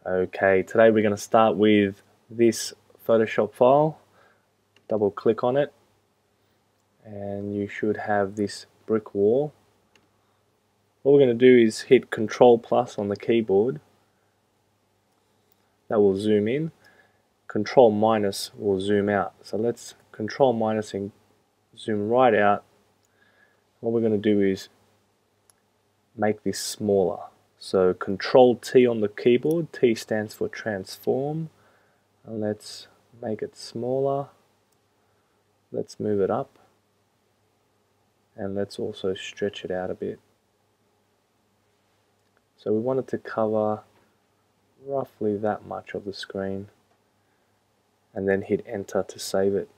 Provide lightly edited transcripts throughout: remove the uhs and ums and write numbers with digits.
Okay, today we're going to start with this Photoshop file. Double click on it and you should have this brick wall. What we're going to do is hit Control plus on the keyboard. That will zoom in. Control minus will zoom out. So let's Control minus and zoom right out. What we're going to do is make this smaller. So Control T on the keyboard. T stands for transform. And let's make it smaller. Let's move it up. And let's also stretch it out a bit. So we want it to cover roughly that much of the screen. And then hit enter to save it.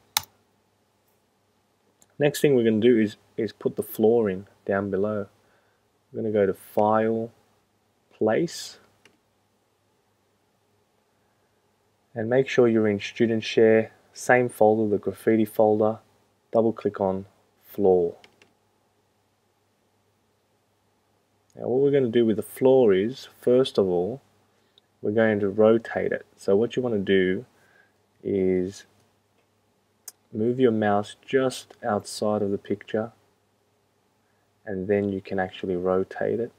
Next thing we're going to do is put the floor in down below. We're going to go to File, Place, and make sure you're in Student Share, same folder, the Graffiti folder. Double click on Floor. Now what we're going to do with the floor is, first of all, we're going to rotate it. So what you want to do is move your mouse just outside of the picture, and then you can actually rotate it.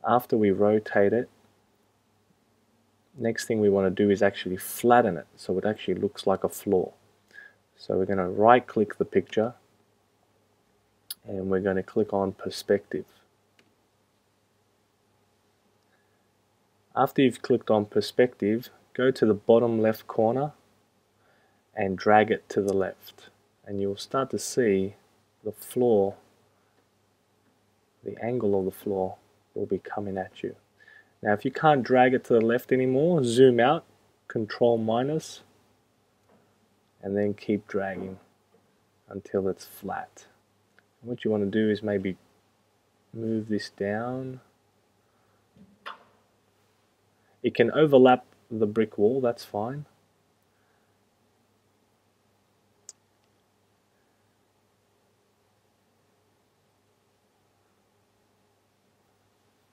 After we rotate it, next thing we want to do is actually flatten it so it actually looks like a floor. So we're going to right click the picture and we're going to click on Perspective. After you've clicked on Perspective, go to the bottom left corner and drag it to the left, and you'll start to see the floor, the angle of the floor will be coming at you. Now if you can't drag it to the left anymore, zoom out, Control minus, and then keep dragging until it's flat. And what you want to do is maybe move this down. It can overlap the brick wall, that's fine.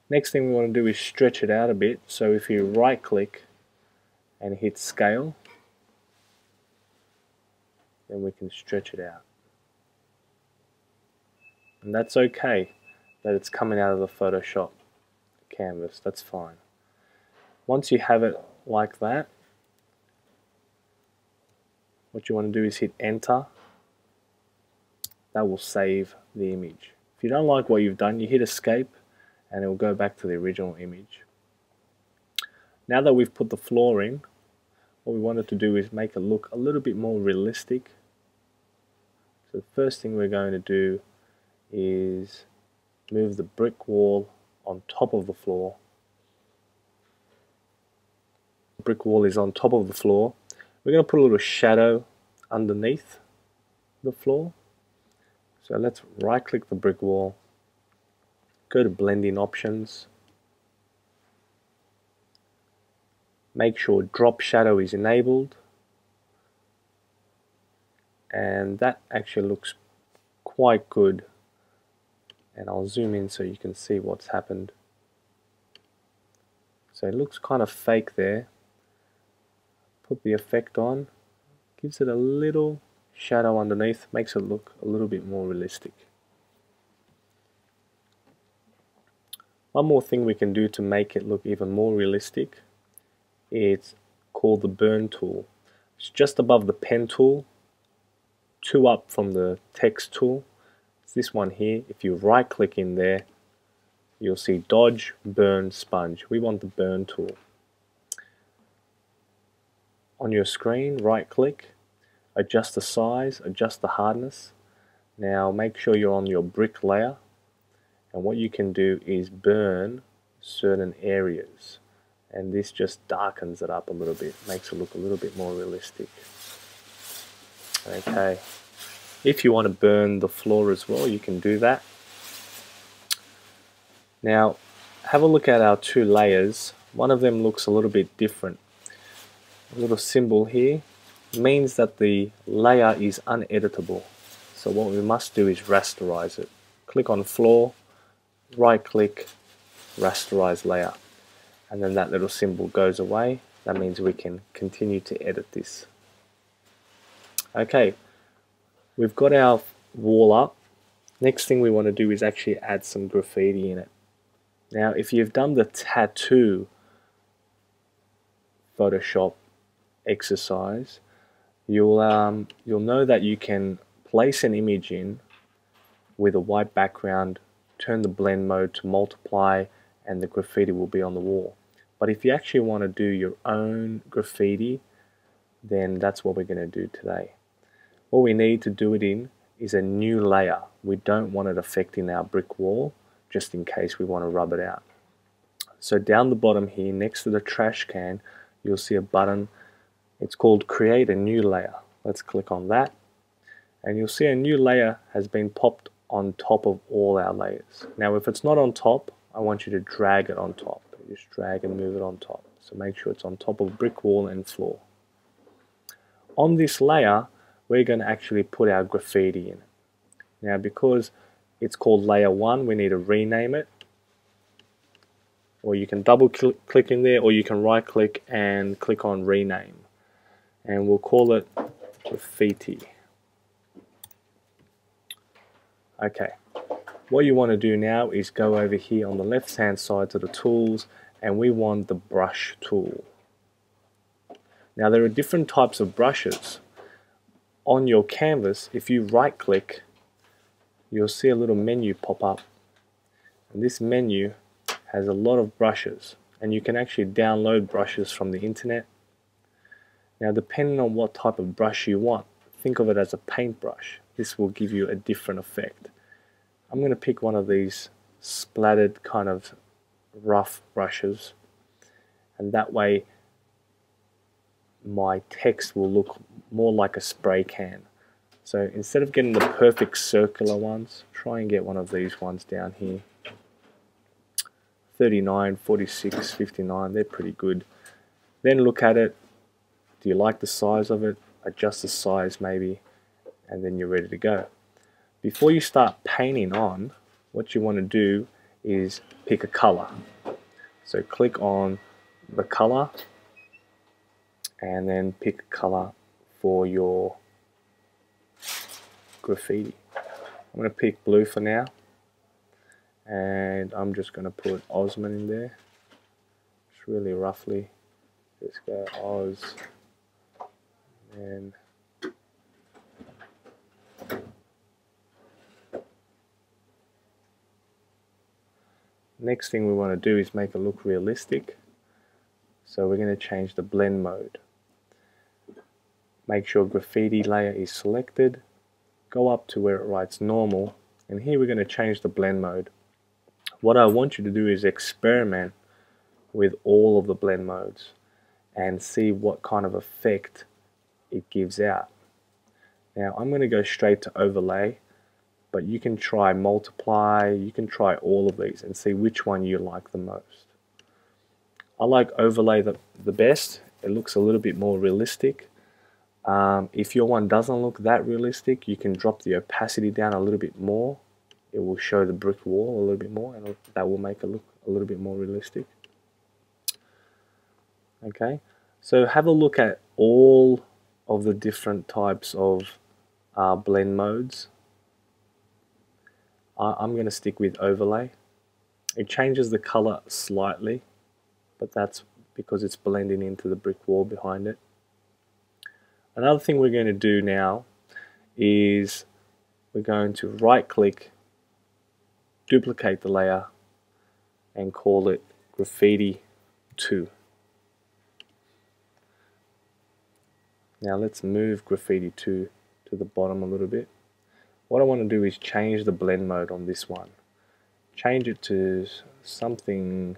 Next thing we want to do is stretch it out a bit. So if you right click and hit Scale, then we can stretch it out. And that's okay that it's coming out of the Photoshop canvas, that's fine. Once you have it like that, what you want to do is hit enter. That will save the image. If you don't like what you've done, you hit escape and it will go back to the original image. Now that we've put the floor in, what we wanted to do is make it look a little bit more realistic. So the first thing we're going to do is move the brick wall on top of the floor. The brick wall is on top of the floor. We're going to put a little shadow underneath the floor. So let's right click the brick wall, go to blending options, make sure drop shadow is enabled, and that actually looks quite good. And I'll zoom in so you can see what's happened. So it looks kind of fake there. Put the effect on, gives it a little shadow underneath, makes it look a little bit more realistic. One more thing we can do to make it look even more realistic, it's called the burn tool. It's just above the pen tool, two up from the text tool. It's this one here. If you right click in there, you'll see dodge, burn, sponge. We want the burn tool. On your screen, right click, adjust the size, adjust the hardness. Now make sure you're on your brick layer, and what you can do is burn certain areas, and this just darkens it up a little bit, makes it look a little bit more realistic. Okay, if you want to burn the floor as well, you can do that. Now have a look at our two layers. One of them looks a little bit different. A little symbol here means that the layer is uneditable. So what we must do is rasterize it. Click on floor, right click, rasterize layer, and then that little symbol goes away. That means we can continue to edit this. Okay, we've got our wall up. Next thing we want to do is actually add some graffiti in it. Now if you've done the tattoo Photoshop exercise, you'll know that you can place an image in with a white background, turn the blend mode to multiply, and the graffiti will be on the wall. But if you actually want to do your own graffiti, then that's what we're going to do today. What we need to do it in is a new layer. We don't want it affecting our brick wall, just in case we want to rub it out. So down the bottom here, next to the trash can, you'll see a button. It's called Create a New Layer. Let's click on that. And you'll see a new layer has been popped on top of all our layers. Now if it's not on top, I want you to drag it on top. Just drag and move it on top. So make sure it's on top of brick wall and floor. On this layer, we're going to actually put our graffiti in. Now because it's called layer 1, we need to rename it. Or you can double click in there, or you can right click and click on rename. And we'll call it Graffiti. Okay, what you want to do now is go over here on the left hand side to the tools, and we want the brush tool. Now there are different types of brushes. On your canvas, if you right click, you'll see a little menu pop up, and this menu has a lot of brushes, and you can actually download brushes from the internet. Now depending on what type of brush you want, think of it as a paintbrush. This will give you a different effect. I'm going to pick one of these splattered kind of rough brushes, and that way my text will look more like a spray can. So instead of getting the perfect circular ones, try and get one of these ones down here. 39, 46, 59, they're pretty good. Then look at it. Do you like the size of it? Adjust the size maybe, and then you're ready to go. Before you start painting on, what you want to do is pick a color. So click on the color and then pick a color for your graffiti. I'm going to pick blue for now, and I'm just going to put Osman in there. Just really roughly. Just go Oz, and next thing we want to do is make it look realistic. So we're going to change the blend mode. Make sure graffiti layer is selected. Go up to where it writes normal, and here we're going to change the blend mode. What I want you to do is experiment with all of the blend modes and see what kind of effect it gives out. Now I'm going to go straight to overlay, but you can try multiply, you can try all of these and see which one you like the most. I like overlay the best. It looks a little bit more realistic. If your one doesn't look that realistic, you can drop the opacity down a little bit more. It will show the brick wall a little bit more, and that will make it look a little bit more realistic. Okay, so have a look at all of the different types of blend modes. I'm going to stick with overlay. It changes the color slightly, but that's because it's blending into the brick wall behind it. Another thing we're going to do now is we're going to right click, duplicate the layer, and call it Graffiti 2. Now let's move Graffiti 2 to the bottom a little bit. What I want to do is change the blend mode on this one. Change it to something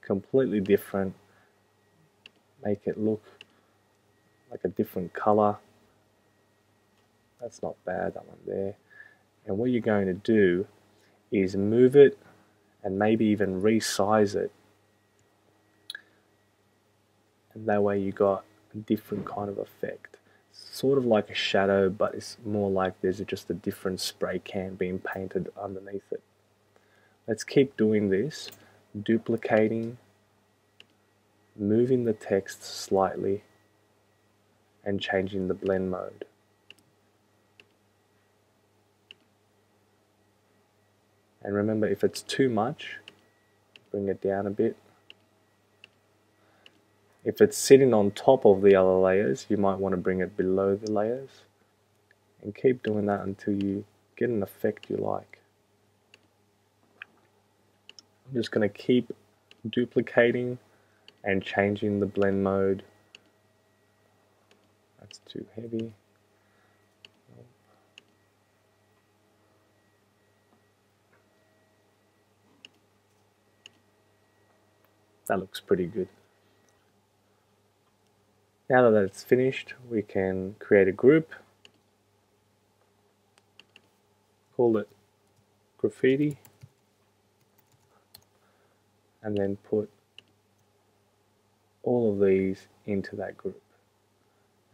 completely different. Make it look like a different color. That's not bad, that one there. And what you're going to do is move it and maybe even resize it. And that way you got a different kind of effect. Sort of like a shadow, but it's more like there's just a different spray can being painted underneath it. Let's keep doing this, duplicating, moving the text slightly, and changing the blend mode. And remember, if it's too much, bring it down a bit. If it's sitting on top of the other layers, you might want to bring it below the layers. And keep doing that until you get an effect you like. I'm just going to keep duplicating and changing the blend mode. That's too heavy. That looks pretty good. Now that it's finished, we can create a group. Call it Graffiti. And then put all of these into that group.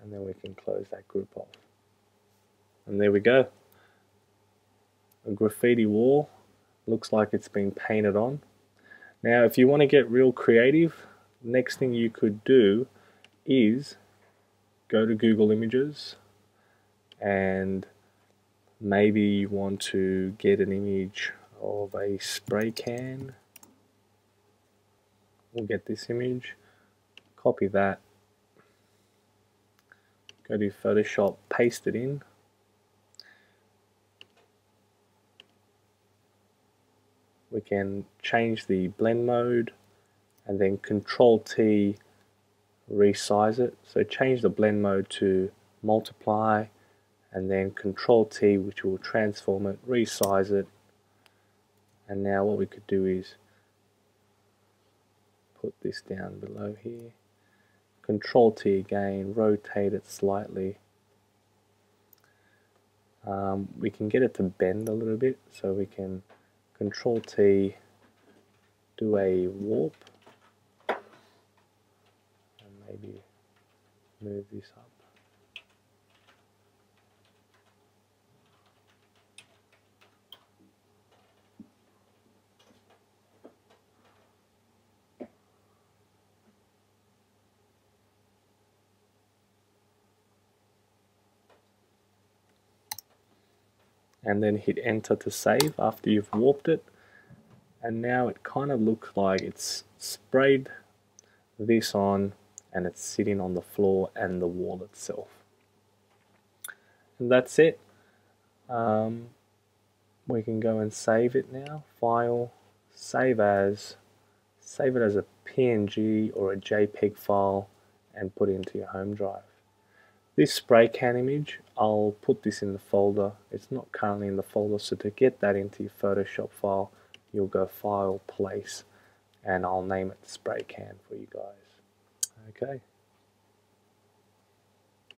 And then we can close that group off. And there we go. A graffiti wall. Looks like it's been painted on. Now if you want to get real creative, next thing you could do is go to Google Images and maybe you want to get an image of a spray can. We'll get this image, copy that, go to Photoshop, paste it in. We can change the blend mode and then Control T, resize it. So change the blend mode to multiply and then Control T, which will transform it, resize it. And now what we could do is put this down below here. Control T again, rotate it slightly. We can get it to bend a little bit, so we can Control T, do a warp, and maybe move this up. And then hit enter to save after you've warped it. And now it kind of looks like it's sprayed this on and it's sitting on the floor and the wall itself. And that's it. We can go and save it now. File, save as, save it as a PNG or a JPEG file and put it into your home drive. This spray can image, I'll put this in the folder. It's not currently in the folder, so to get that into your Photoshop file, you'll go File, Place, and I'll name it Spray Can for you guys. Okay.